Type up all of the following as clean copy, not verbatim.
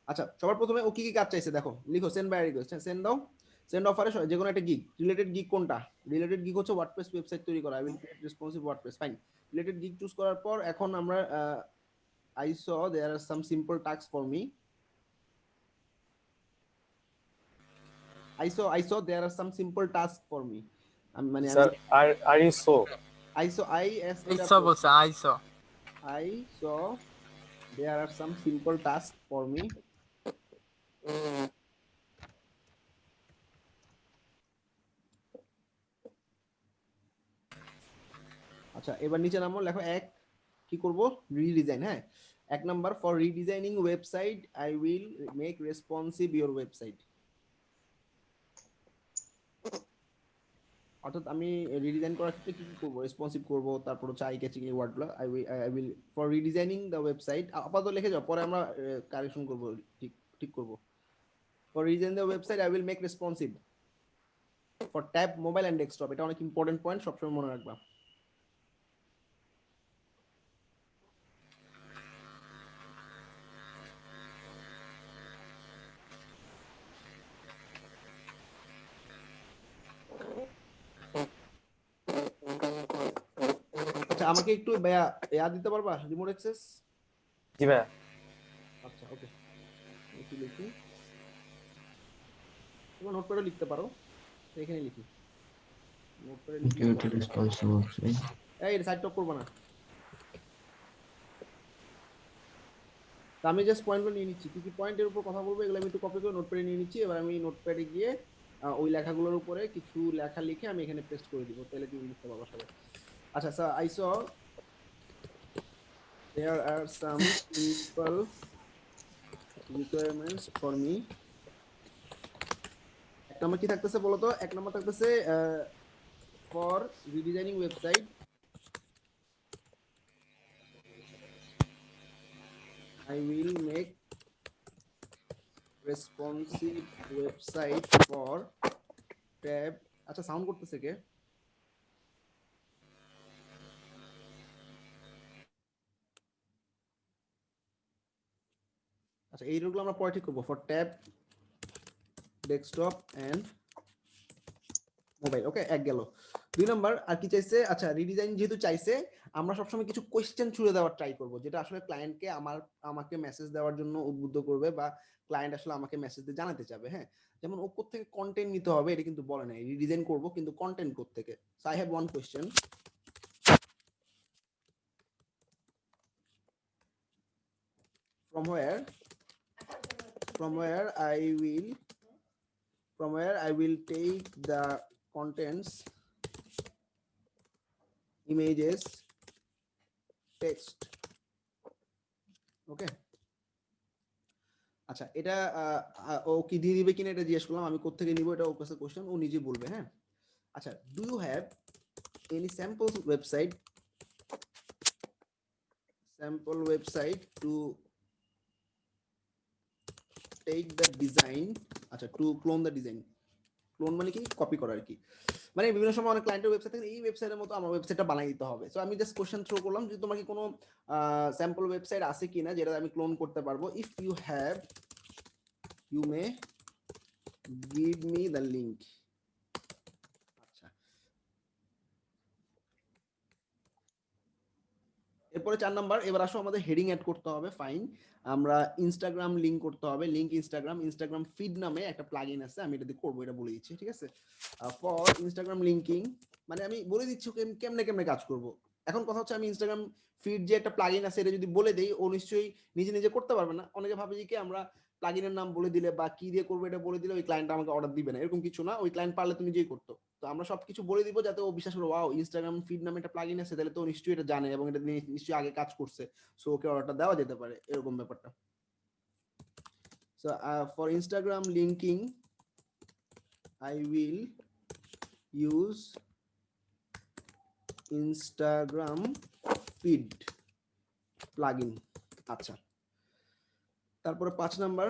আচ্ছা, সবার প্রথমে ও কি কি কাজ চাইছে দেখো, লিখো সেন্ড বাই রিকোয়েস্ট, সেন্ড দাও। সেন্ড অফারে যে কোনো একটা গিগ, রিলেটেড গিগ কোনটা? রিলেটেড গিগ হচ্ছে ওয়ার্ডপ্রেস ওয়েবসাইট তৈরি করা। I will create responsive WordPress, fine. Related gig choose করার পর এখন আমরা I saw there are some simple task for me. I saw there are some simple tasks for me. মানে আমি sir are you so I saw I S H আইসো বলছে আইসো। I saw there are some simple tasks for me. আচ্ছা, এবার নিচে নামো, লেখো এক, কি করব? রিডিজাইন। হ্যাঁ, এক number, for redesigning website I will make responsive your website. অর্থাৎ আমি রিডিজাইন করার ক্ষেত্রে কি কি করব? রেসপন্সিভ করব, তারপর হচ্ছে আই ক্যাচিং এই ওয়ার্ডগুলো। I will for redesigning the website, আপাতত লিখে যাও, পরে আমরা কারেকশন করব, ঠিক ঠিক করব। For redesign the website I will make responsive for tab, mobile and desktop. এটা অনেক ইম্পর্টেন্ট পয়েন্ট, সবসময় মনে রাখবা। আচ্ছা, আমাকে একটু ইয়া দিতে পারবা, রিমোট অ্যাক্সেস? জি ভাইয়া। আচ্ছা, ওকে, একটু লিখি। তোমার নোটপ্যাডে লিখতে পারো, এখানে লিখি, নোটপ্যাডে লিখি। এই সাইড টপ করবো না। তা আমি জাস্ট পয়েন্টগুলো নিয়ে নিচ্ছি, কি কি পয়েন্টের উপর কথা বলবো এগুলো আমি একটু কপি করে নোটপ্যাডে নিয়ে নিচ্ছি। এবার আমি নোটপ্যাডে গিয়ে ওই লেখাগুলোর উপরে কিছু লেখা লিখে আমি এখানে পেস্ট করে দিব, তাহলে তুমি লিখতে পারবা সবাই। আচ্ছা sir, I saw there are some simple requirements for me. এক নম্বর কি থাকতেছে বলো তো? এক নম্বর থাকতেছে for redesigning website I will make responsive website for tab. আচ্ছা, সাউন্ড করতেছে কে? আচ্ছা, এই রুলগুলো আমরা পরে ঠিক করবো, for tab, desktop and mobile. Okay, এক গেল। দুই নাম্বার আর কি চাইছে? আচ্ছা, রিডিজাইন যেহেতু চাইছে, আমরা সবসময় কিছু কোয়েশ্চেন ছুড়ে দেওয়ার ট্রাই করব, যেটা আসলে ক্লায়েন্টকে আমাকে মেসেজ দেওয়ার জন্য উদ্বুদ্ধ করবে, বা ক্লায়েন্ট আসলে আমাকে মেসেজ দিয়ে জানাতে চাবে। হ্যাঁ, যেমন ও কোত্থেকে কন্টেন্ট নিতে হবে এটা কিন্তু বলে নাই, রিডিজাইন করব কিন্তু কন্টেন্ট কোত্থেকে। So I have one question, from where I will take the contents, images, text. ওকে, আচ্ছা, এটা ও কি দিয়ে দিবে কিনা এটা জিজ্ঞেস করলাম, আমি কোত্থেকে নিব এটা ওর কাছে কোশ্চেন, ও নিজে বলবে। হ্যাঁ, আচ্ছা, do you have any sample website to take the design. আচ্ছা, to clone the design. Clone মানে কি? কপি করা আর কি। মানে বিভিন্ন সময় অনেক ক্লায়েন্টের ওয়েবসাইট থাকে, এই ওয়েবসাইটের মতো আমার ওয়েবসাইটটা বানাই দিতে হবে। সো আমি জাস্ট কোশ্চেন থ্রো করলাম যে তোমার কি কোনো স্যাম্পল ওয়েবসাইট আছে কিনা যেটা আমি ক্লোন করতে পারবো। If you have, you may give me the link. আচ্ছা, এরপরে 4 নাম্বার, এবার আসো আমাদের হেডিং অ্যাড করতে হবে। ফাইন, আমরা ইনস্টাগ্রাম লিংক করতে হবে। লিংক ইনস্টাগ্রাম ফিড নামে একটা প্লাগইন আছে, আমি এটা দিয়ে করবো, এটা বলে দিচ্ছি, ঠিক আছে? ফর ইনস্টাগ্রাম লিংকিং, মানে আমি বলে দিচ্ছি কেমনে কেমনে কাজ করব। এখন কথা হচ্ছে, আমি ইনস্টাগ্রাম ফিড যে একটা প্লাগইন আছে এটা যদি বলে দেই, ও নিশ্চয়ই নিজে নিজে করতে পারবে না। অনেকে ভাবে যে কি আমরা প্লাগইনের নাম বলে দিলে বা কি দিয়ে করবো এটা বলে দিলে ওই ক্লায়েন্ট আমাকে অর্ডার দিবে না, এরকম কিছু না। ওই ক্লায়েন্ট পারলে তুমি নিজেই করতো। তো আমরা সবকিছু বলে দিব যাতে ও বিশ্বাস করে, ওয়াও, ইনস্টাগ্রাম ফিড নামে একটা প্লাগইন আছে, তাহলে তো নিশ্চয়ই এটা জানে এবং এটা নিশ্চয়ই আগে কাজ করছে, সো ওকে অর্ডারটা দেওয়া যেতে পারে, এরকম ব্যাপারটা। So for Instagram linking I will use Instagram feed plugin. আচ্ছা, তারপরে 5 নাম্বার,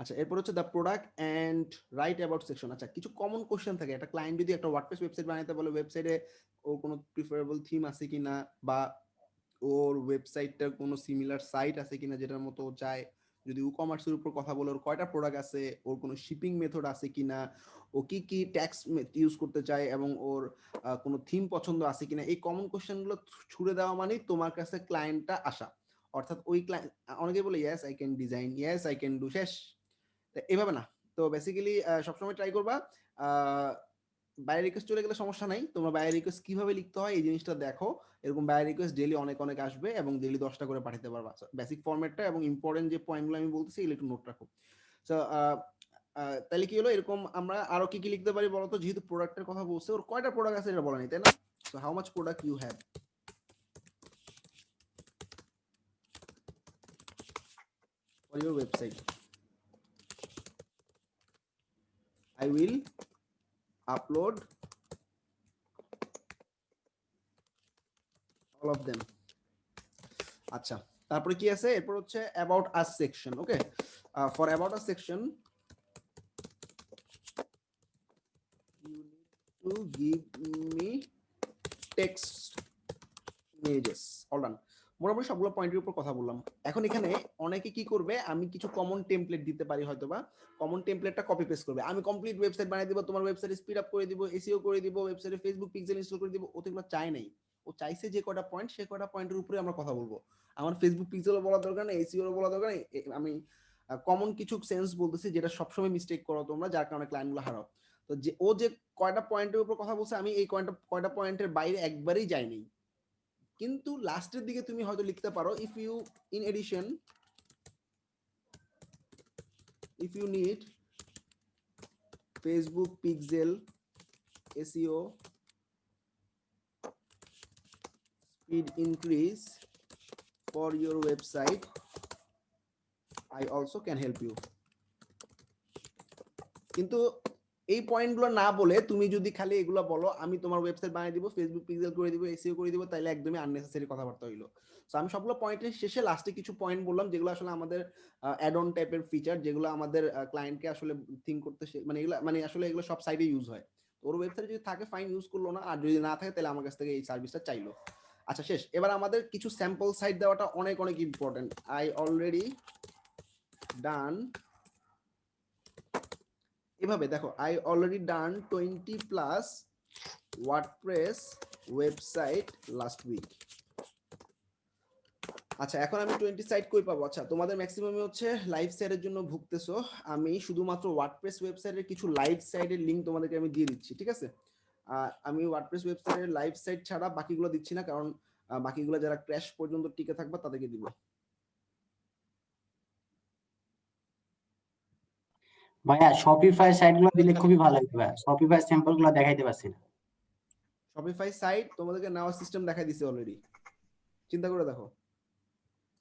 আচ্ছা, এরপর হচ্ছে the product and write about section. আচ্ছা, কিছু কমন কোশ্চেন থাকে, একটা ক্লায়েন্ট যদি একটা ওয়ার্ডপ্রেস ওয়েবসাইট বানাতে বলে, ওয়েবসাইটে ওর কোনো প্রিফারেবল থিম আছে কিনা, বা ওর ওয়েবসাইটটার কোনো সিমিলার সাইট আছে কিনা যেটার মতো ও চায়, যদি ই কমার্সের উপর কথা বলে ওর কয়টা প্রোডাক্ট আছে, ওর কোনো শিপিং মেথড আছে কিনা, ও কি কি ট্যাক্স ইউজ করতে চায়, এবং ওর কোনো থিম পছন্দ আছে কিনা, এই কমন কোশ্চেনগুলো ছুড়ে দেওয়া মানেই তোমার কাছে ক্লায়েন্টটা আসা। অর্থাৎ ওই ক্লায়েন্ট, অনেকে বলে yes I can design, yes I can do, শেষ। এভাবে না। তো বেসিক্যালি সবসময় ট্রাই করবা বাই রিকোয়েস্ট চলে গেলে সমস্যা নাই, তোমরা বাই রিকোয়েস্ট কিভাবে লিখতে হয় এই জিনিসটা দেখো। এরকম বাই রিকোয়েস্ট ডেইলি অনেক অনেক আসবে এবং ডেইলি 10টা করে পাঠাতে পারবা। বেসিক ফরম্যাটটা এবং ইম্পর্টেন্ট যে পয়েন্টগুলো আমি বলতেছি এগুলো একটু নোট রাখো। সো তাহলে কি হলো, এরকম আমরা আরো কি কি লিখতে পারি বলতো, যেহেতু প্রোডাক্টের কথা বলছে, ওর কয়টা প্রোডাক্ট আছে এটা বলা নেই, তাই না? So how much product you have for your website, I will upload all of them. আচ্ছা, তারপরে কি আছে, এরপর হচ্ছে about us section. Okay, for about us section you need to give me text images. all done. মোটামুটি সবগুলো পয়েন্টের উপর কথা বললাম। এখন এখানে অনেকে কি করবে, আমি কিছু কমন টেমপ্লেট দিতে পারি হয়তোবা, কমন টেমপ্লেটটা কপি পেস্ট করবে, আমি কমপ্লিট ওয়েবসাইট বানিয়ে দিব, তোমার ওয়েবসাইট স্পিড আপ করে দিব, এসইও করে দিব, ওয়েবসাইটে ফেসবুক পিক্সেল ইনস্টল করে দিব। ও তো এগুলো চাই নাই, ও চাইছে যে কয়টা পয়েন্ট, সে কয়টা পয়েন্টের উপরে আমরা কথা বলবো। আমার ফেসবুক পিক্সেলও বলা দরকার নেই, এসইও বলা দরকার নেই, আমি কমন কিছু সেন্স বলতেছি যেটা সবসময় মিস্টেক করো তোমরা, যার কারণে ক্লায়েন্টগুলো হারাও। তো যে ও যে কয়টা পয়েন্টের উপর কথা বলছে, আমি এই কয়টা পয়েন্টের বাইরে একবারেই যাইনি। কিন্তু লাস্টের দিকে তুমি হয়তো লিখতে পারো, if you in addition if you need Facebook pixel SEO speed increase for your website, I also can help you. কিন্তু এই পয়েন্টগুলো না বলে তুমি যদি খালি এগুলো বলো, আমি তোমার ওয়েবসাইট বানিয়ে দিব, ফেসবুক পিক্সেল করে দিব, এসইও করে দিব, তাহলে একদমই আননেসেসারি কথাবার্তা হইলো। সো আমি সবগুলো পয়েন্টের শেষে লাস্টে কিছু পয়েন্ট বললাম যেগুলো আসলে আমাদের অ্যাড অন টাইপের ফিচার, যেগুলো আমাদের ক্লায়েন্টকে আসলে থিঙ্ক করতে, মানে এগুলো মানে আসলে এগুলো সব সাইডে ইউজ হয়। ওর ওয়েবসাইটে যদি থাকে ফাইন, ইউজ করলো না, আর যদি না থাকে তাহলে আমার কাছ থেকে এই সার্ভিসটা চাইলো। আচ্ছা শেষ, এবার আমাদের কিছু স্যাম্পল সাইট দেওয়াটা অনেক অনেক ইম্পর্টেন্ট। আই অলরেডি ডান, এভাবে দেখো, I already done 20+ WordPress website last week. আচ্ছা, এখন আমি 20 সাইট কই পাবো? আচ্ছা, তোমাদের ম্যাক্সিমামই হচ্ছে লাইভ সাইটের জন্য ভুগতেছো, আমি শুধুমাত্র ওয়ার্ডপ্রেস ওয়েবসাইটের কিছু লাইভ সাইটের লিংক তোমাদেরকে আমি দিয়ে দিচ্ছি, ঠিক আছে? আমি ওয়ার্ডপ্রেস ওয়েবসাইটের লাইভ সাইট ছাড়া বাকিগুলো দিচ্ছি না, কারণ বাকিগুলো যারা ক্র্যাশ পর্যন্ত টিকে থাকবে তাদেরকে দিব। ভাইয়া শপিফাই সাইট গুলো দিলে খুবই ভালো লাগবে ভাইয়া, শপিফাই স্যাম্পল গুলো দেখাইতে পারছি না। শপিফাই সাইট তোমাদেরকে নেওয়ার সিস্টেম দেখাই দিছি অলরেডি, চিন্তা করে দেখো।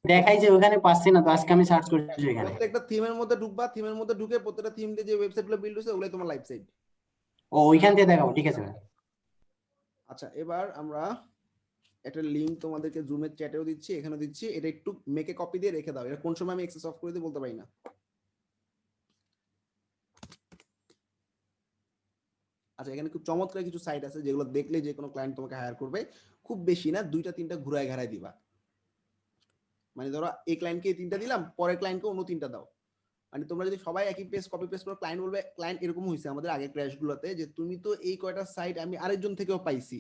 দেখাই যে ওখানে পাচ্ছি না, তো আজকে আমি সার্চ করছি এখানে। প্রত্যেকটা থিমের মধ্যে ঢুকবা, থিমের মধ্যে ঢুকে প্রত্যেকটা থিম দিয়ে যে ওয়েবসাইটগুলো বিল্ড হয়েছে ওগুলাই তোমার লাইভ সাইট। ও ওইখান থেকে দেখাবো, ঠিক আছে ভাইয়া। আচ্ছা, এবার আমরা একটা লিংক তোমাদেরকে জুমের চ্যাটেও দিচ্ছি, এখানেও দিচ্ছি, এটা একটু মেকে কপি দিয়ে রেখে দাও, এটা কোন সময় আমি অ্যাক্সেস অফ করে দিই বলতে পারি না। আচ্ছা, এখানে খুব চমৎকার কিছু সাইট আছে যেগুলো দেখলে যে কোনো ক্লায়েন্ট তোমাকে হায়ার করবে। খুব বেশি না, 2-3টা ঘুরায় ঘাড়ায় দিবা, মানে ধরো এই ক্লায়েন্টকে 3টা দিলাম, পরের ক্লায়েন্টকে অন্য 3টা দাও। মানে তোমরা যদি সবাই একই পেজ কপি পেস্ট করো, ক্লায়েন্ট বলবে, ক্লায়েন্ট এরকম হয়েছে আমাদের আগে ক্র্যাশ গুলোতে, যে তুমি তো এই কয়টা সাইট আমি আরেকজন থেকেও পাইছি,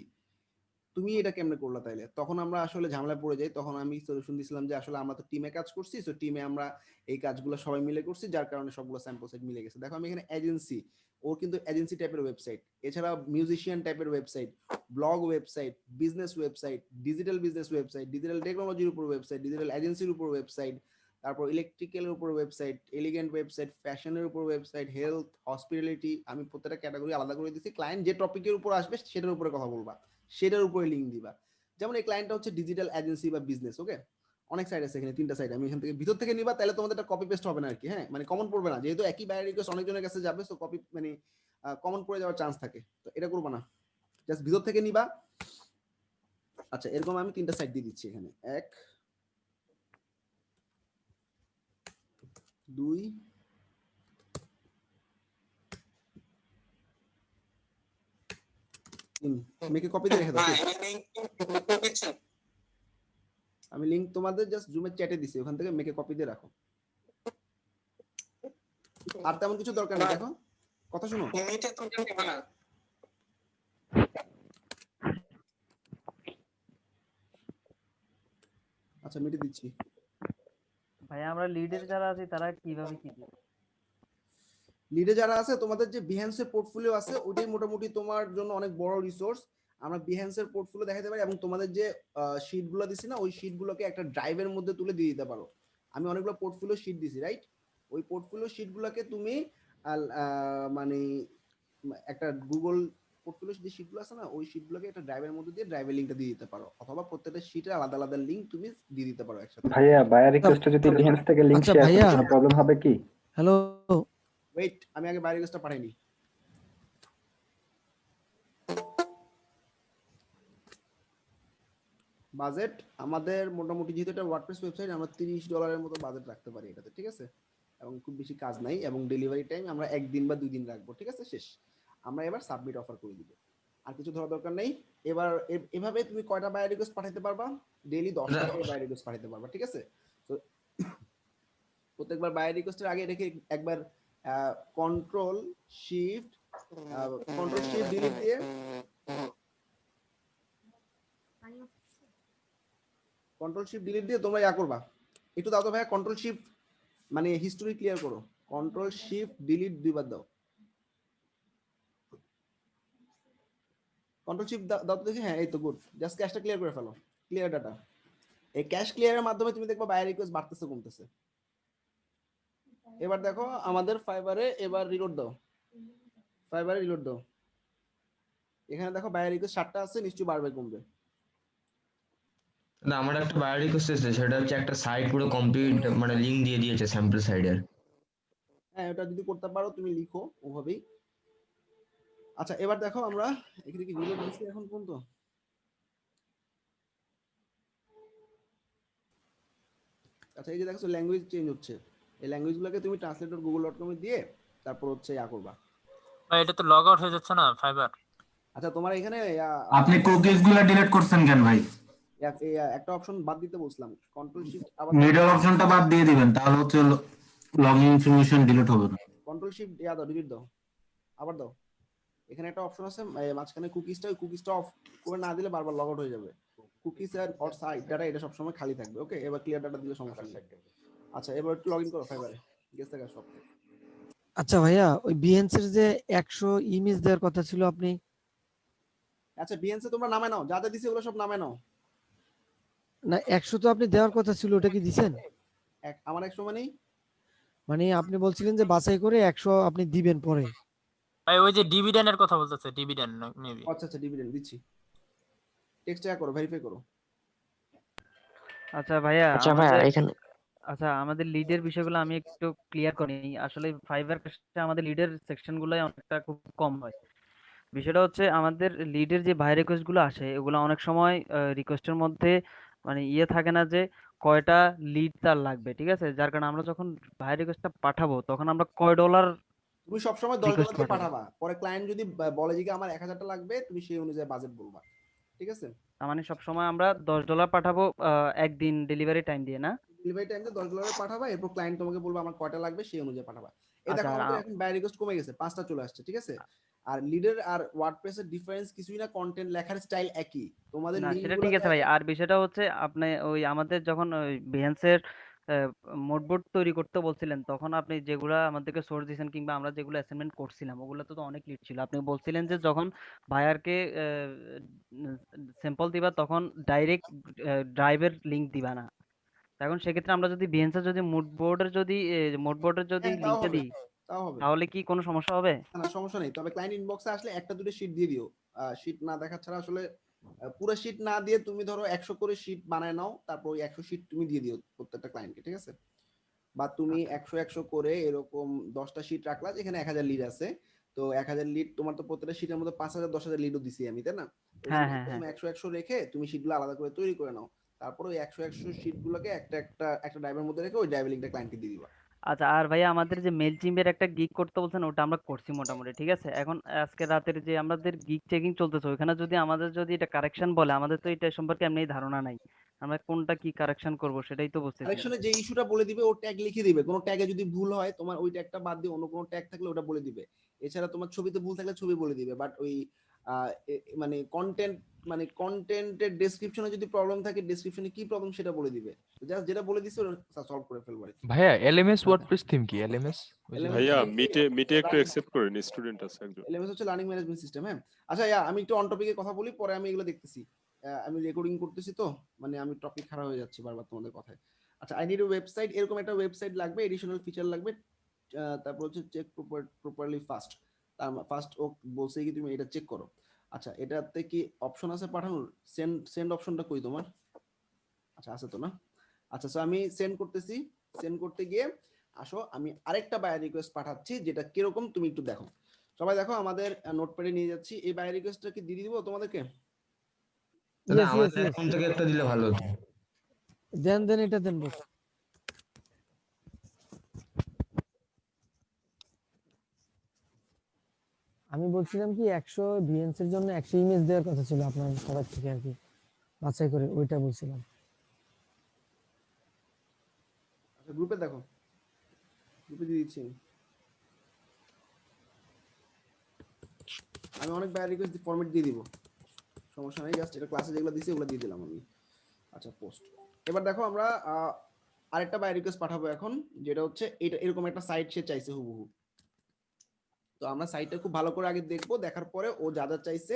তুমি এটা কেমনে করলা? তাইলে তখন আমরা আসলে ঝামেলায় পড়ে যাই। তখন আমি সলিউশন দিছিলাম যে আসলে আমরা তো টিমে কাজ করছি, সো টিমে আমরা এই কাজগুলো সবাই মিলে করছি, যার কারণে সবগুলো স্যাম্পল সেট মিলে গেছে। দেখো আমি এখানে এজেন্সি, ওর কিন্তু এজেন্সি টাইপের ওয়েবসাইট, এছাড়া মিউজিশিয়ান টাইপের website, blog website, business website, digital business website, digital টেকনোলজির উপর ওয়েবসাইট, ডিজিটাল এজেন্সির উপর ওয়েবসাইট, তারপর ইলেকট্রিক্যালের উপর ওয়েবসাইট, এলিগেন্ট ওয়েবসাইট, ফ্যাশনের উপর ওয়েবসাইট, হেলথ, হসপিটালিটি, আমি প্রত্যেকটা ক্যাটাগরি আলাদা করে দিচ্ছি। ক্লায়েন্ট যে টপিকের উপর আসবে সেটার উপরে কথা বলবা, সেটার উপরে লিঙ্ক দিবা। যেমন এই ক্লায়েন্টটা হচ্ছে ডিজিটাল এজেন্সি বা বিজনেস, ওকে? অনেক সাইট আছে এখানে, 3টা সাইট, আমি এখান থেকে ভিতর থেকে নিবা, তাহলে তোমাদের কপি পেস্ট হবে না আর কি, হ্যাঁ, মানে কমন পড়বে না, যেহেতু একই বায়ার রিকোয়েস্ট অনেকজনের কাছে যাবে, সো কপি মানে কমন পড়ে যাওয়ার চান্স থাকে, তো এটা করবা না, জাস্ট ভিতর থেকে নিবা। আচ্ছা, এরকম আমি 3টা সাইট দিয়ে দিচ্ছি এখানে, 1 2 3, মেকে কপি দিয়ে রেখে দাও। আমি লিংক তোমাদের জাস্ট জুমের চ্যাটে দিছি, ওখান থেকে মেকে কপি দিয়ে রাখো। আর তেমন কিছু দরকার নেই, দেখো কথা শুনো। আচ্ছা মিটে দিচ্ছি। ভাই আমরা লিডের যারা আছি তারা কিভাবে কি দিবে? লিডে যারা আছে, তোমাদের যে বিহেন্সের পোর্টফোলিও আছে ওইটাই মোটামুটি তোমার জন্য অনেক বড় রিসোর্স। আমরা বিহেন্সের পোর্টফোলিও দেখাতে পারি এবং তোমাদের যে শিটগুলো দিছি না, ওই শিটগুলোকে একটা ড্রাইভের মধ্যে তুলে দিয়ে দিতে পারো। আমি অনেকগুলো পোর্টফোলিও শিট দিছি, রাইট? ওই পোর্টফোলিও শিটগুলোকে তুমি মানে একটা গুগল পোর্টফোলিও যে শিটগুলো আছে না, ওই শিটগুলোকে একটা ড্রাইভের মধ্যে দিয়ে ড্রাইভের লিংকটা দিয়ে দিতে পারো, অথবা প্রত্যেকটা শিটের আলাদা আলাদা লিংক তুমি দিয়ে দিতে পারো একসাথে। ভাইয়া বায়ার রিকোয়েস্টে যদি বিহেন্স থেকে লিংক আচ্ছা শেয়ার ভাইয়া, করি কোনো প্রবলেম হবে কি? হ্যালো, ওয়েট, আমি আগে বাইরে রিকোয়েস্টটা পাঠাইনি। বাজেট আমাদের মোটামুটি, যেহেতু এটা ওয়ার্ডপ্রেস ওয়েবসাইট, আমরা $30 মতো বাজেট রাখতে পারি এটাতে, ঠিক আছে? এবং খুব বেশি কাজ নাই, এবং ডেলিভারি টাইম আমরা 1 দিন বা 2 দিন রাখবো, ঠিক আছে? শেষ। আমরা এবার সাবমিট অফার করে দিব, আর কিছু ধরা দরকার নেই। এবার এভাবে তুমি কয়টা বায়ার রিকোয়েস্ট পাঠাতে পারবা? ডেইলি 10টা করে বায়ার রিকোয়েস্ট পাঠাতে পারবা, ঠিক আছে? তো প্রত্যেকবার বায়ার রিকোয়েস্টের আগে রেখে একবার কন্ট্রোল শিফট ডিলিট দিয়ে তোমরা ইয়া করবা। একটু দাও তো ভাইয়া, কন্ট্রোল শিফট মানে হিস্টোরি ক্লিয়ার করো। কন্ট্রোল শিফট ডিলিট দুইবার দাও। কন্ট্রোল শিফট দাও তো দেখি। হ্যাঁ, এই তো গুড। জাস্ট ক্যাশটা ক্লিয়ার করে ফেলো, ক্লিয়ার ডাটা। এই ক্যাশ ক্লিয়ারের মাধ্যমে তুমি দেখবা বায়ার রিকোয়েস্ট বাড়তেছে কমতেছে। এবার দেখো আমাদের ফাইবারে, এবার রিলোড দাও, ফাইবারে রিলোড দাও। এখানে দেখো বায়ার রিকোয়েস্ট 7টা আছে, নিশ্চয়ই বাড়বে কমবে। না, আমার একটা বায়ার রিকোয়েস্ট এসেছে, সেটা হচ্ছে একটা সাইট পুরো কমপ্লিট মানে লিংক দিয়ে দিয়েছে স্যাম্পল সাইডের। হ্যাঁ, ওটা যদি করতে পারো তুমি লিখো ওভাবেই। আচ্ছা এবার দেখো আমরা এখানে কি রিলোড দিচ্ছি এখন পর্যন্ত। আচ্ছা এই যে দেখো ল্যাঙ্গুয়েজ চেঞ্জ হচ্ছে, এই ল্যাঙ্গুয়েজগুলোকে তুমি ট্রান্সলেটর.google.com এ দিয়ে তারপর হচ্ছে ইয়া করবা। ভাই এটা তো লগ আউট হয়ে যাচ্ছে না ফাইবার? আচ্ছা তোমার এখানে আপনি কুকিজ গুলো ডিলিট করছেন কেন ভাই? একটা অপশন বাদ দিতে বলছিলাম, কন্ট্রোল শিফট আবার মিডল অপশনটা বাদ দিয়ে দিবেন, তাহলে হচ্ছে লগইন ইনফরমেশন ডিলিট হবে না। কন্ট্রোল শিফট ইয়া দাও, ডিলিট দাও, আবার দাও। এখানে একটা অপশন আছে মাঝখানে কুকিজটা, ওই কুকিজটা অফ করে না দিলে বারবার লগ আউট হয়ে যাবে। কুকিজ এর অর সাইট ডাটা এটা সব সময় খালি থাকবে। ওকে, এবার ক্লিয়ার ডাটা দিলে সমস্যা নেই। আচ্ছা এবার একটু লগইন করো ফাইবারে, গেছে গা সব। আচ্ছা ভাইয়া, ওই বিহেন্সের যে 100 ইমেজ দেওয়ার কথা ছিল আপনি, আচ্ছা বিএনসি তোমরা নামে নাও, যা যা দিছি ওগুলো সব নামে নাও। না 100 তো আপনি দেওয়ার কথা ছিল, ওটা কি দিছেন? আমার 100 মানে আপনি বলছিলেন যে বাছাই করে 100 আপনি দিবেন পরে। ভাই ওই যে ডিভিডেন্ডের কথা বলতেছে, ডিভিডেন্ড মেবি। আচ্ছা ডিভিডেন্ড দিচ্ছি, টেক্সট ইয়া করো, ভেরিফাই করো। আচ্ছা ভাইয়া, আচ্ছা ভাইয়া আমাদের এখানে আমাদের লিডের বিষয়গুলো আমি একটু ক্লিয়ার করি। আসলে ফাইবার আমাদের লিডের সেকশনগুলোই অনেকটা খুব কম হয়। বিষয়টা হচ্ছে আমাদের লিডের যে ভাই রিকোয়েস্ট গুলো আসে, ওগুলো অনেক সময় রিকোয়েস্টের মধ্যে মানে ইয়ে থাকে না যে কয়টা লিড তার লাগবে, ঠিক আছে? যার কারণে আমরা যখন ভাই রিকোয়েস্টটা পাঠাবো তখন আমরা কয় ডলার তুমি সবসময় $10 রিকোয়েস্ট দিয়ে পাঠাবো। পাঠাবা, পরে ক্লায়েন্ট যদি বলে যে আমার 1000টা লাগবে, তুমি সেই অনুযায়ী বাজেট বলবা, ঠিক আছে? তার মানে সবসময় আমরা $10 পাঠাবো একদিন ডেলিভারি টাইম দিয়ে, না? ডেলিভারি টাইমে $10 পাঠাবা, এরপর ক্লায়েন্ট তোমাকে বলবে আমার কয়টা লাগবে, সেই অনুযায়ী পাঠাবা। এই আচ্ছা দেখো আর আমাদের এখন বাই রিকোয়েস্ট কমে গেছে, 5টা চলে আসছে, ঠিক আছে? আর লিডের আর ওয়ার্ডপ্রেসের ডিফারেন্স কিছুই না, কন্টেন্ট লেখার স্টাইল একই, তোমাদের না সেটা লিঙ্কগুলো ঠিক আছে ভাই, আর বিষয়টা হচ্ছে আপনি ওই আমাদের যখন ওই বিহেন্সের মোডবোর্ড তৈরি করতে বলছিলেন, তখন আপনি যেগুলা আমাদেরকে সোর্স দিয়েছেন কিংবা আমরা যেগুলো অ্যাসাইনমেন্ট করছিলাম, ওগুলো তো অনেক লিড ছিল। আপনি বলছিলেন যে যখন বায়ারকে স্যাম্পল দিবা তখন ডাইরেক্ট ড্রাইভের লিংক দিবা না। এখন সেক্ষেত্রে আমরা যদি বিহেন্সের যদি মোডবোর্ডের যদি হ্যাঁ তাও লিংকটা হবে, দিই, তাও হবে, তাহলে কি কোনো সমস্যা হবে? না সমস্যা নেই। তবে ক্লায়েন্ট ইনবক্সে আসলে একটা দুটো শিট দিয়ে দিও, শিট না দেখা ছাড়া আসলে পুরো শিট না দিয়ে তুমি ধরো 100 করে শিট বানায় নাও, তারপর ওই 100 শিট তুমি দিয়ে দিও প্রত্যেকটা ক্লায়েন্টকে, ঠিক আছে? বা তুমি 100 করে এরকম 10টা শিট রাখলা, যেখানে 1000 লিড আছে। তো 1000 লিড, তোমার তো প্রত্যেকটা শিটের মধ্যে 5000 10,000 লিডও দিছি আমি, তাই না? হ্যাঁ হ্যাঁ হ্যাঁ। তুমি 100 রেখে তুমি শিটগুলো আলাদা করে তৈরি করে নাও, তারপর ওই 100 শিটগুলোকে একটা ড্রাইভের মধ্যে রেখে ওই ড্রাইভ লিংকটা ক্লায়েন্টকে দিয়ে দিবা। আচ্ছা আর ভাইয়া, আমাদের যে মেইলচিম্পের একটা গিগ করতে বলছেন, ওটা আমরা করছি মোটামুটি, ঠিক আছে? এখন আজকে রাতের যে আমাদের গিগ চেকিং চলতেছে, ওইখানে যদি আমাদের যদি এটা কারেকশন বলে, আমাদের তো এটা সম্পর্কে এমনি ধারণা নাই। আমরা কোনটা কি কারেকশন করব সেটাই তো বুঝতেছি না। কারেকশনে যে ইস্যুটা বলে দিবে ও ট্যাগ লিখে দিবে, কোনো ট্যাগে যদি ভুল হয় তোমার ওই ট্যাগটা বাদ দিয়ে অন্য কোনো ট্যাগ থাকলে ওটা বলে দিবে। এছাড়া তোমার ছবিতে ভুল থাকলে ছবি বলে দিবে, বাট ওই মানে কন্টেন্টের ডেসক্রিপশনে যদি প্রবলেম থাকে ডেসক্রিপশনে কি প্রবলেম সেটা বলে দিবে। জাস্ট যেটা বলে দিছে ওটা সলভ করে ফেলবো আর কি। ভাইয়া এলএমএস ওয়ার্ডপ্রেস থিম কি এলএমএস? LMS ভাইয়া হচ্ছে মিটে একটু learning- অ্যাকসেপ্ট করেন, স্টুডেন্ট আছে একজন। LMS হচ্ছে লার্নিং ম্যানেজমেন্ট সিস্টেম। হ্যাঁ আচ্ছা আমি একটু অন টপিকে কথা বলি, পরে আমি এগুলো দেখতেছি। আমি রেকর্ডিং করতেছি তো মানে আমি টপিক খারাপ হয়ে যাচ্ছে বারবার তোমাদের কথায়। আচ্ছা আই নিড এ ওয়েবসাইট, এরকম একটা ওয়েবসাইট লাগবে, এডিশনাল ফিচার লাগবে। তারপর হচ্ছে চেক প্রপারলি ফাস্ট, ফাস্ট ও বলছে কি তুমি এটা চেক করো। আচ্ছা এটাতে কি অপশন আছে পাঠানোর? সেন্ড অপশনটা কই তোমার? আচ্ছা আছে তো না? আচ্ছা সো আমি সেন্ড করতেছি। সেন্ড করতে গিয়ে আসো আমি আরেকটা বায়ার রিকোয়েস্ট পাঠাচ্ছি, যেটা কিরকম তুমি একটু দেখো। সবাই দেখো আমাদের নোটপ্যাডে নিয়ে যাচ্ছি। এই বায়ার রিকোয়েস্টটা কি দিয়ে দিব তোমাদেরকে? তাহলে Yes, yes, আমাদের yes. অ্যাকাউন্ট থেকে একটা দিলে ভালো হতো। দেন এটা দেন বস। আমি বলছিলাম কি 100 ভিএনস এর জন্য 100 ইমেজ দেওয়ার কথা ছিল আপনার সবার থেকে আর কি, বাছাই করে ওইটা বলছিলাম। আচ্ছা গ্রুপে দেখো, গ্রুপে দিয়ে দিচ্ছি আমি অনেক বায়ার রিকোয়েস্ট ফরম্যাট দিয়ে দিব, সমস্যা নাই। জাস্ট এটা ক্লাসে যেগুলো দিছি ওগুলো দিয়ে দিলাম আমি। আচ্ছা পোস্ট। এবার দেখো আমরা আরেকটা বায়ার রিকোয়েস্ট পাঠাবো এখন, যেটা হচ্ছে এটা এরকম একটা সাইট সে চাইছে হুবহু। তো আমরা সাইটটা খুব ভালো করে আগে দেখবো, দেখার পরে ও যা যা চাইছে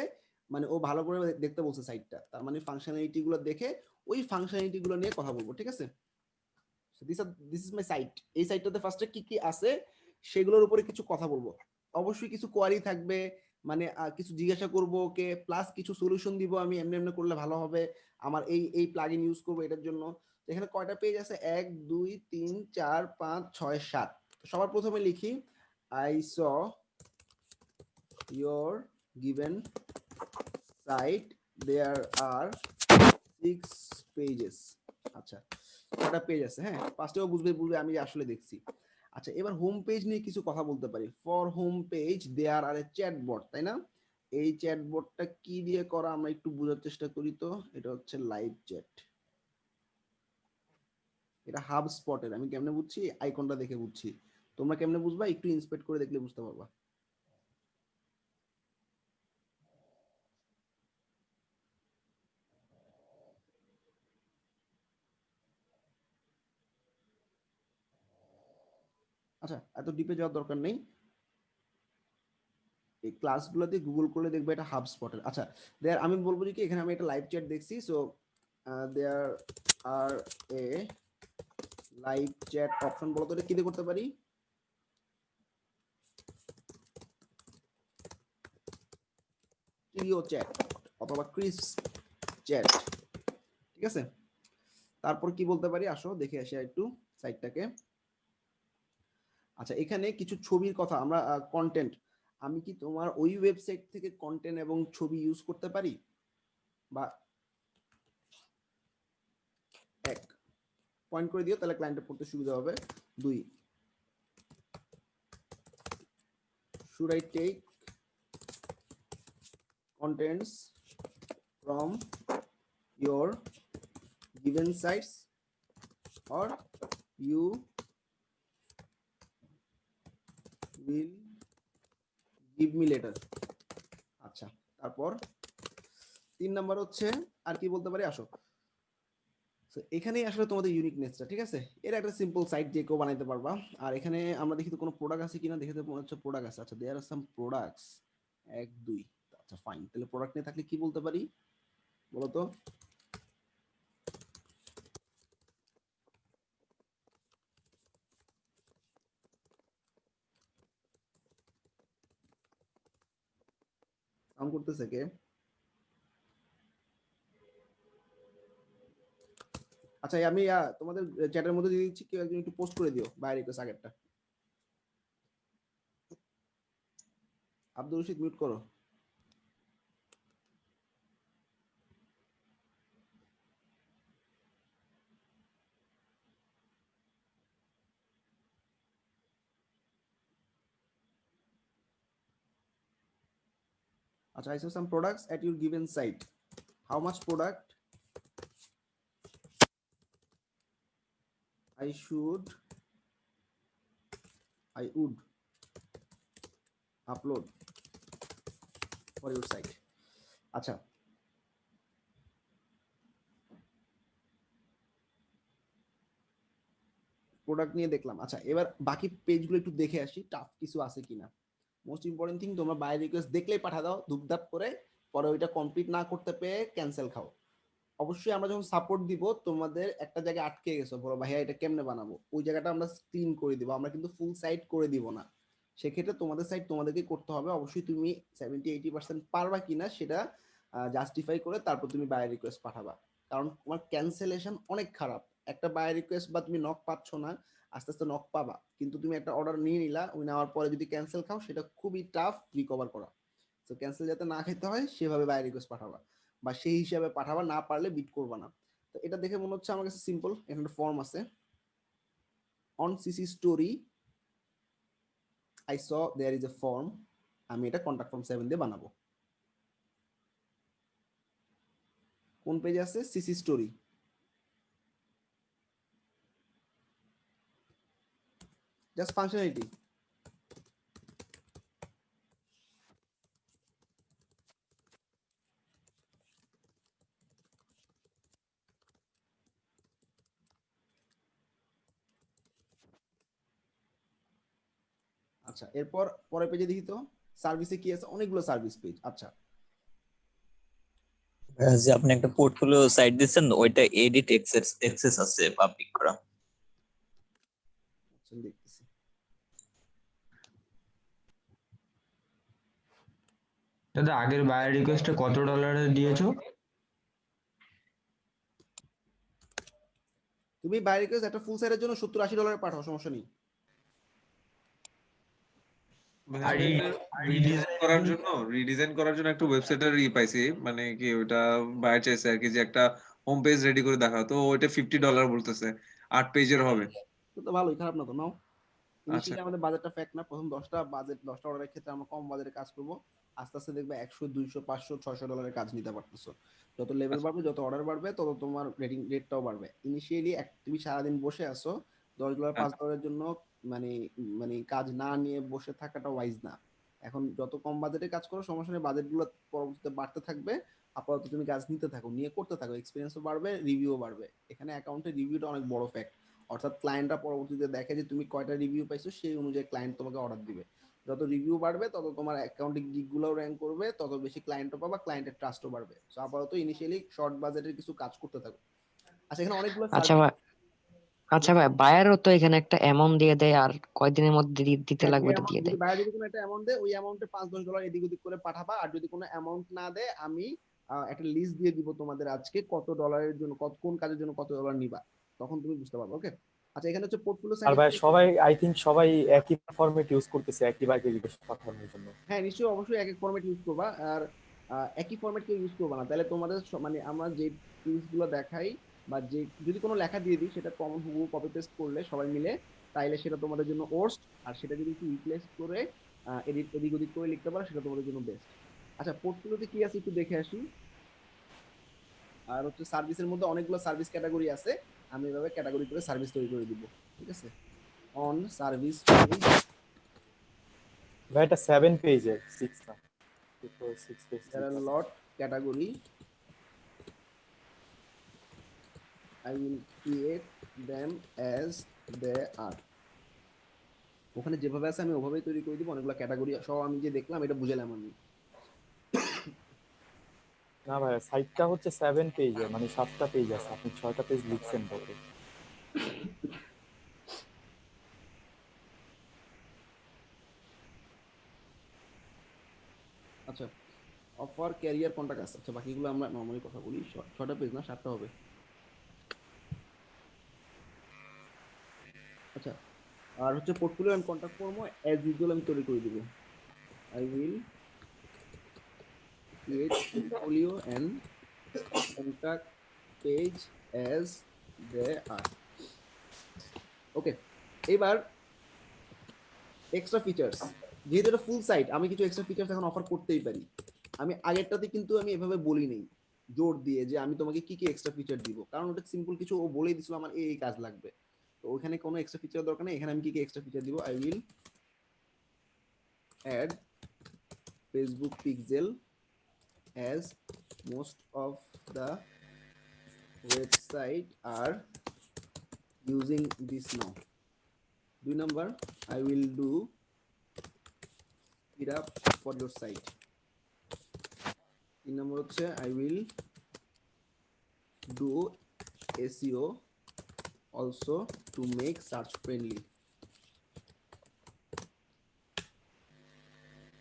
মানে ও ভালো করে দেখতে বলছে সাইটটা, তার মানে ফাংশনালিটি গুলো দেখে ওই ফাংশনালিটি গুলো নিয়ে কথা বলবো, ঠিক আছে? This is my site. এই সাইটটাতে ফার্স্টে কি কি আছে সেগুলোর উপরে কিছু কথা বলবো। অবশ্যই কিছু কোয়ারি থাকবে, মানে কিছু জিজ্ঞাসা করবো ওকে, প্লাস কিছু সলিউশন দিব আমি, এমনি এমনি করলে ভালো হবে, আমার এই এই প্লাগইন ইউজ করবো এটার জন্য। এখানে কয়টা পেজ আছে? 1 2 3 4 5 6 7। সবার প্রথমে লিখি I saw your given site there are 6 pages। আচ্ছা কয়টা পেজ আছে? হ্যাঁ ফার্স্টেও বুঝবে আমি আসলে দেখছি। আচ্ছা এবার হোম পেজ নিয়ে কিছু কথা বলতে পারি। For home page there are a chatbot, তাই না? এই চ্যাটবটটা কি দিয়ে করা আমরা একটু বোঝার চেষ্টা করি তো। এটা হচ্ছে লাইভ চ্যাট, এটা হাব স্পটের। আমি কেমনে বুঝছি? আইকনটা দেখে বুঝছি। তোমরা কেমনে বুঝবা? একটু ইন্সপেক্ট করে দেখলে বুঝতে পারবা। আচ্ছা এত ডিপে যাওয়ার দরকার নেই, এই ক্লাসগুলোতে গুগল করলে দেখবে এটা হাব স্পটের। আচ্ছা দেয়ার আমি বলবো যে কি এখানে আমি একটা লাইভ চ্যাট দেখছি। So there are a live chat option, বলতো এটা কি দিয়ে করতে পারি? ক্লিও চ্যাট অথবা ক্রিস্প চ্যাট, ঠিক আছে? তারপর কি বলতে পারি আসো দেখে আসি একটু সাইটটাকে। আচ্ছা এখানে কিছু ছবির কথা আমরা কন্টেন্ট, আমি কি তোমার ওই ওয়েবসাইট থেকে কন্টেন্ট এবং ছবি ইউজ করতে পারি? বা এক পয়েন্ট করে দিও তাহলে ক্লায়েন্টের পড়তে সুবিধা হবে। 2 should I take contents from your given sites or you will give me later। আচ্ছা তারপর 3 নাম্বার হচ্ছে আর কি বলতে পারি আসো। তো এখানেই আসলে তোমাদের ইউনিকনেসটা, ঠিক আছে? এর একটা সিম্পল সাইট যে কেউ বানাইতে পারবা। আর এখানে আমরা দেখি তো কোনো প্রোডাক্ট আছে কিনা, দেখে তো মনে হচ্ছে প্রোডাক্ট আছে। আচ্ছা দেয়ার আর সাম প্রোডাক্টস 1 2। আচ্ছা ফাইন, তাহলে প্রোডাক্ট নিয়ে থাকলে কি বলতে পারি বলো তো? কাম করতেছে কে? আচ্ছা আমি তোমাদের চ্যাটের মধ্যে দিয়ে দিচ্ছি, কেউ একজন একটু পোস্ট করে দিও বাইরে রিকোয়েস্ট আগেরটা। আব্দুল রশিদ মিউট করো। আচ্ছা I saw some products at your given site. How much product I would upload for your site. আচ্ছা, প্রোডাক্ট নিয়ে দেখলাম। আচ্ছা, এবার বাকি পেজগুলো একটু দেখে আসি টাফ কিছু আছে কিনা। মোস্ট ইম্পর্টেন্ট থিং, তোমরা বাই রিকোয়েস্ট দেখলেই পাঠা দাও ধুপধাপ করে, পরে ওইটা কমপ্লিট না করতে পেয়ে ক্যান্সেল খাও। অবশ্যই আমরা যখন সাপোর্ট দিব তোমাদের একটা জায়গায় আটকে গেছো, বলো ভাইয়া এটা কেমনে বানাবো, ওই জায়গাটা আমরা ক্লিন করে দিব, আমরা কিন্তু ফুল সাইট করে দিব না। সেক্ষেত্রে তোমাদের সাইট তোমাদেরকে করতে হবে। অবশ্যই তুমি 70-80% পারবা কিনা সেটা জাস্টিফাই করে তারপর তুমি বাই রিকোয়েস্ট পাঠাবা, কারণ তোমার ক্যান্সেলেশন অনেক খারাপ। একটা বাই রিকোয়েস্ট বা তুমি নক পাচ্ছ না, আস্তে আস্তে নক পাবা, কিন্তু তুমি একটা অর্ডার নিয়ে নিলা, ওই নেওয়ার পরে যদি ক্যান্সেল খাও সেটা খুবই টাফ রিকভার করা। তো ক্যান্সেল যাতে না খেতে হয় সেভাবে বাই রিকোয়েস্ট পাঠাবা, বা সেই হিসাবে পাঠাবা, না পারলে বিট করবা না। তো এটা দেখে মনে হচ্ছে আমার কাছে সিম্পল। এখানে ফর্ম আছে, on CC story I saw there is a form, আমি এটা কন্টাক্ট ফর্ম 7 দিয়ে বানাবো। কোন পেজে আছে? CC story. Just functionality. আচ্ছা, এরপর পরের পেজে দেখি তো সার্ভিসে কি আছে, অনেকগুলো সার্ভিস পেজ। আচ্ছা, যে আপনি একটা পোর্টফোলিও সাইট দিচ্ছেন, ওইটা এডিট অ্যাক্সেস আছে পাবলিক করা। আচ্ছা দেখতেছি। দাদা আগের বায়ার রিকোয়েস্টে কত ডলারে দিয়েছো? তুমি বাই রিকোয়েস্ট একটা ফুল সাইটের জন্য $70-80 পাঠাও, সমস্যা নেই। আর রিডিজাইন করার জন্য একটা ওয়েবসাইটের পাইছি, মানে কি ওটা বায়ার চাইছে আর কি, যে একটা হোম পেজ রেডি করে দেখাও, তো ওইটা $50 বলতেছে, 8 পেজের হবে। তো ভালোই, খারাপ না তো, নাও। আচ্ছা, ইনিশিয়ালি আমাদের বাজেটটা ফ্যাক্ট না, প্রথম 10টা অর্ডারের ক্ষেত্রে আমরা কম বাজেটে কাজ করব, আস্তে আস্তে দেখবে 100, 200, 500, $600 কাজ নিতে পারতেছো। যত লেভেল বাড়বে, যত অর্ডার বাড়বে, তত তোমার রেটটাও বাড়বে। ইনিশিয়ালি তুমি সারাদিন বসে আসো, $10 $5 জন্য মানে মানে কাজ না নিয়ে বসে থাকাটা ওয়াইজ না। এখন যত কম বাজেটে কাজ করো সমস্যা নেই, বাজেটগুলো পরবর্তীতে বাড়তে থাকবে। আপাতত তুমি কাজ নিতে থাকো, নিয়ে করতে থাকো, এক্সপিরিয়েন্সও বাড়বে, রিভিউও বাড়বে। এখানে অ্যাকাউন্টের রিভিউটা অনেক বড় ফ্যাক্ট, অর্থাৎ ক্লায়েন্টরা পরবর্তীতে দেখে যে তুমি কয়টা রিভিউ পাইছো, সেই অনুযায়ী ক্লায়েন্ট তোমাকে অর্ডার দিবে। যত রিভিউ বাড়বে তত তোমার অ্যাকাউন্টিং গিগগুলোও র্যাঙ্ক করবে, তত বেশি ক্লায়েন্টও পাবা, ক্লায়েন্টের ট্রাস্টও বাড়বে। সো আপাতত ইনিশিয়ালি শর্ট বাজেটের কিছু কাজ করতে থাকো। আচ্ছা, এখানে অনেকগুলো আচ্ছা ভাই, বায়ারও তো এখানে একটা অ্যামাউন্ট দিয়ে দেয়, আর কয়দিনের মধ্যে দিতে লাগবে এটা দিয়ে দেয়। বায়ার যদি কোনো একটা অ্যামাউন্ট দেয়, ওই অ্যামাউন্টে $5-10 এদিক ওদিক করে পাঠাবা। আর যদি কোনো অ্যামাউন্ট না দেয়, আমি একটা লিস্ট দিয়ে দিব তোমাদের আজকে কত ডলারের জন্য, কোন কাজের জন্য কত ডলার নিবা, তখন তুমি বুঝতে পারবে। ওকে, আচ্ছা, এখানে হচ্ছে পোর্টফোলিও সাইট। আর ভাই সবাই আই থিংক সবাই একই ফরম্যাট ইউজ করতেছে একই বাইকে রিকোয়েস্ট পাঠানোর জন্য। হ্যাঁ, নিশ্চয়ই, অবশ্যই এক এক ফরম্যাট ইউজ করবা। আর একই ফরম্যাট কেউ ইউজ করবা না, তাহলে তোমাদের মানে আমরা যে টুলসগুলো দেখাই বা যে যদি কোনো লেখা দিয়ে দিই, সেটা কমন হুবহু কপি পেস্ট করলে সবাই মিলে, তাইলে সেটা তোমাদের জন্য ওর্স্ট। আর সেটা যদি একটু রিপ্লেস করে এদিক ওদিক করে লিখতে পারো, সেটা তোমাদের জন্য বেস্ট। আচ্ছা, পোর্টফোলিওতে কি আছে একটু দেখে আসি। আর হচ্ছে সার্ভিসের মধ্যে অনেকগুলো সার্ভিস ক্যাটাগরি আছে, আমি এভাবে ক্যাটাগরি করে সার্ভিস তৈরি করে দিব। ঠিক আছে, অন সার্ভিস ভাই এটা 7 পেজের 6 না, তো 6 page lot category I will create them as they are. ওখানে যেভাবে আছে আমি ওভাবেই তৈরি করে দিব। অনেকগুলো ক্যাটাগরি সব আমি যে দেখলাম এটা বুঝালাম আমি। না ভাই, সাইটটা হচ্ছে 7 পেজের, মানে 7টা পেজ আছে, আপনি 6টা পেজ লিখছেন বলে। আচ্ছা, অফার ক্যারিয়ার কন্টাক্ট আছে। আচ্ছা, বাকিগুলো আমরা নরমালি কথা বলি। 6টা পেজ না, 7টা হবে। আচ্ছা, আর হচ্ছে portfolio and contact form as usual আমি তৈরি করে দিব। I will create portfolio and contact page as they are. ওকে, এবার এক্সট্রা ফিচার্স, যেহেতু এটা ফুল সাইট, আমি কিছু এক্সট্রা ফিচার্স এখন অফার করতেই পারি। আমি আগেরটাতে কিন্তু আমি এভাবে বলি নেই জোর দিয়ে যে আমি তোমাকে কি কি এক্সট্রা ফিচার দিব, কারণ ওটা সিম্পল কিছু ও বলেই দিছিল আমার এই কাজ লাগবে। তো ওখানে কোনো এক্সট্রা ফিচার দরকার নেই। এখানে আমি কি কি এক্সট্রা ফিচার দিব, I will ad Facebook pixel as most of the website are using this now. 2 number, I will do it up for your site. 3 number হচ্ছে I will do SEO also to make search friendly.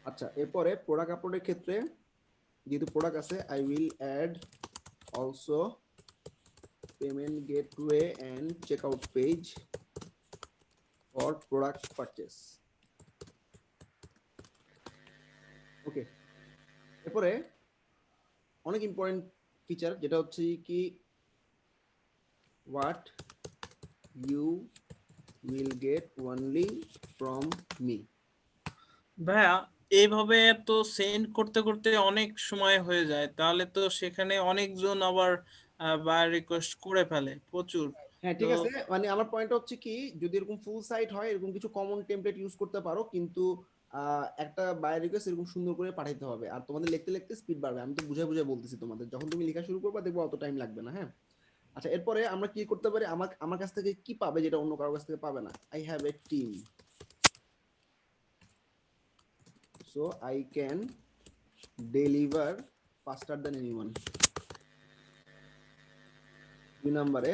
আচ্ছা, এরপরে product আপলোডের ক্ষেত্রে যেহেতু product আছে, I will add also payment gateway and checkout page for product purchase. ওকে, এরপরে অনেক important feature যেটা হচ্ছে কি what you will get only from me. ভাইয়া এইভাবে তো সেন্ড করতে করতে অনেক সময় হয়ে যায়, তাহলে তো সেখানে অনেকজন আবার বায়ার রিকোয়েস্ট করে ফেলে প্রচুর। হ্যাঁ ঠিক আছে, মানে আমার পয়েন্ট হচ্ছে কি যদি এরকম ফুল সাইট হয় এরকম কিছু কমন টেমপ্লেট ইউজ করতে পারো, কিন্তু একটা বায়ার রিকোয়েস্ট এরকম সুন্দর করে পাঠাইতে হবে আর তোমাদের লিখতে লিখতে স্পিড বাড়বে। আমি তো বুঝাই বুঝাই বলতেছি তোমাদের, যখন তুমি লেখা শুরু করবে দেখবো অত টাইম লাগবে না। হ্যাঁ আচ্ছা, এরপরে আমরা কি করতে পারি, আমার কাছ থেকে কি পাবে যেটা অন্য কারোর কাছ থেকে পাবে না, I have a team so I can deliver faster than anyone. 2 নম্বরে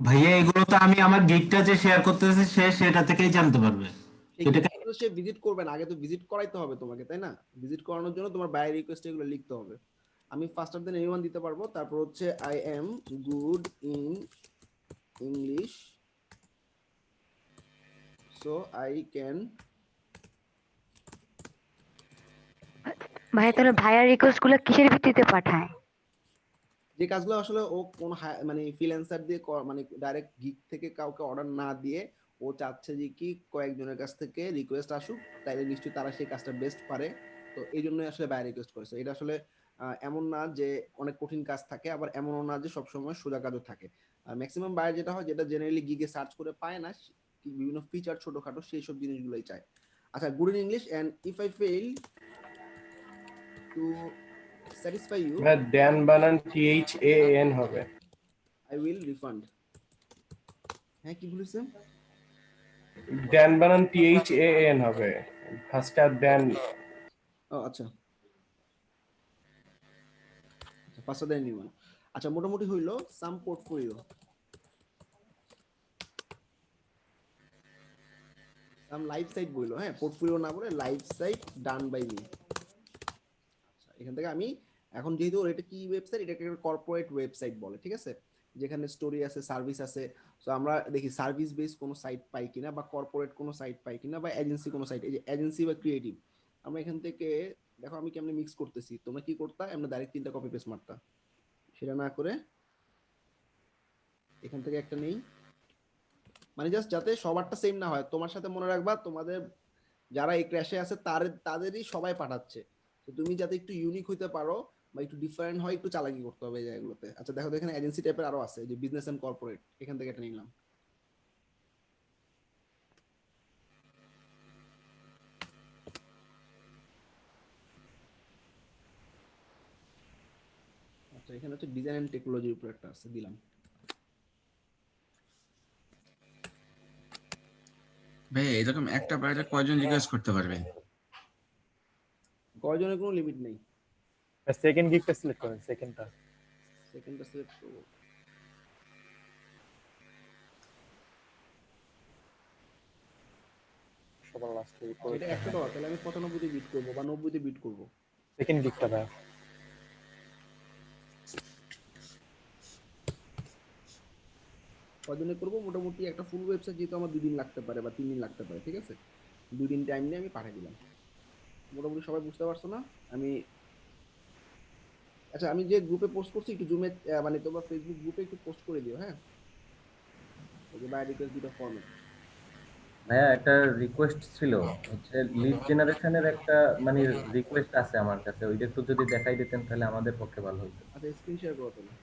ভাইয়া এগুলো তো আমি আমার গিগটা যে শেয়ার করতেছি সেটা থেকেই জানতে পারবে। সে ভিজিট করবে না, আগে তো ভিজিট করাইতে হবে তোমাকে, তাই না? ভিজিট করানোর জন্য তোমার বায়ার রিকোয়েস্ট এগুলো লিখতে হবে। আমি ফাস্টার দেন এনিওয়ান দিতে পারবো। তারপর হচ্ছে I am good in English so I can. ভাইয়া তাহলে ভাইয়ার রিকোয়েস্ট গুলো কিসের ভিত্তিতে পাঠায়? যে কাজগুলো আসলে ও কোন মানে ফ্রিল্যান্সার দিয়ে মানে ডাইরেক্ট গিগ থেকে কাউকে অর্ডার না দিয়ে ও চাচ্ছে যে কি কয়েকজনের কাছ থেকে রিকোয়েস্ট আসুক, তাইলে নিশ্চয়ই তারা সেই কাজটা বেস্ট পারে। তো এই জন্যই আসলে বায়ার রিকোয়েস্ট করেছে। এটা আসলে এমন না যে অনেক কঠিন কাজ থাকে, আবার এমনও না যে সবসময় সোজা কাজও থাকে। ম্যাক্সিমাম বায়ার যেটা হয়, যেটা জেনারেলি গিগে সার্চ করে পায় না, বিভিন্ন ফিচার ছোটখাটো সেই সব জিনিসগুলোই চায়। আচ্ছা, good in English and if I fail to satisfy you, Dan বানান THAN হবে, I will refund. হ্যাঁ কি বলেছেন? Dan বানান THAN হবে, ফার্স্ট আর Dan। ও আচ্ছা ফার্স্ট দেন নিউ। আচ্ছা, মোটামুটি হইলো some portfolio, some live site বইলো। হ্যাঁ, পোর্টফোলিও না বলে live site done by me. আচ্ছা, এখান থেকে আমি এখন যেহেতু এটা কি ওয়েবসাইট, এটাকে একটা কর্পোরেট ওয়েবসাইট বলে, ঠিক আছে, যেখানে স্টোরি আছে, সার্ভিস আছে। সো আমরা দেখি সার্ভিস বেস কোনো সাইট পাই কিনা, বা কর্পোরেট কোনো সাইট পাই কিনা, বা এজেন্সি কোনো সাইট। এই যে এজেন্সি বা ক্রিয়েটিভ, আমরা এখান থেকে দেখো আমি কেমনে মিক্স করতেছি। তোমরা কি করতা, আমরা ডাইরেক্ট 3টা কপি পেস্ট মারতা, সেটা না করে এখান থেকে একটা নেই, মানে জাস্ট যাতে সবারটা সেম না হয়। তোমার সাথে মনে রাখবা তোমাদের যারা এই ক্র্যাশে আছে তাদেরই সবাই পাঠাচ্ছে, তো তুমি যাতে একটু ইউনিক হইতে পারো বা একটু ডিফারেন্ট হয়, একটু চালাকি করতে হবে এই জায়গাগুলোতে। আচ্ছা দেখো, এখানে এজেন্সি টাইপের আরো আছে, যে বিজনেস এন্ড কর্পোরেট, এখান থেকে একটা নিলাম। আচ্ছা, এখানে হচ্ছে ডিজাইন এন্ড টেকনোলজির উপর একটা আছে, দিলাম। ভাই এরকম একটা বাইরে কয়জন রিকোয়েস্ট করতে পারবে? কয়জনের কোনো লিমিট নেই। সেকেন্ড গিগটা সিলেক্ট করেন, সেকেন্ডটা সিলেক্ট করব। সবার লাস্টে এটা $100, তাহলে আমি 95 তে বিট করব বা 90 তে বিট করব। সেকেন্ড গিগটা ভাই কয়জনে করব? মোটামুটি একটা ফুল ওয়েবসাইট যেহেতু আমার 2 দিন লাগতে পারে বা 3 দিন লাগতে পারে, ঠিক আছে, 2 দিন টাইম নিয়ে আমি পাঠিয়ে দিলাম। মোটামুটি সবাই বুঝতে পারছো না? আমি আচ্ছা, আমি যে গ্রুপে পোস্ট করছি একটু জুমে, মানে তোমরা ফেসবুক গ্রুপে একটু পোস্ট করে দিও। হ্যাঁ, ওই যে বায়ার রিকোয়েস্ট দুটো ফরম্যাট। ভাইয়া একটা রিকোয়েস্ট ছিল, হচ্ছে লিড জেনারেশনের একটা মানে রিকোয়েস্ট আছে আমার কাছে, ওইটা একটু যদি দেখাই দিতেন তাহলে আমাদের পক্ষে ভালো হতো। আচ্ছা, স্ক্রিন শেয়ার করো তাহলে।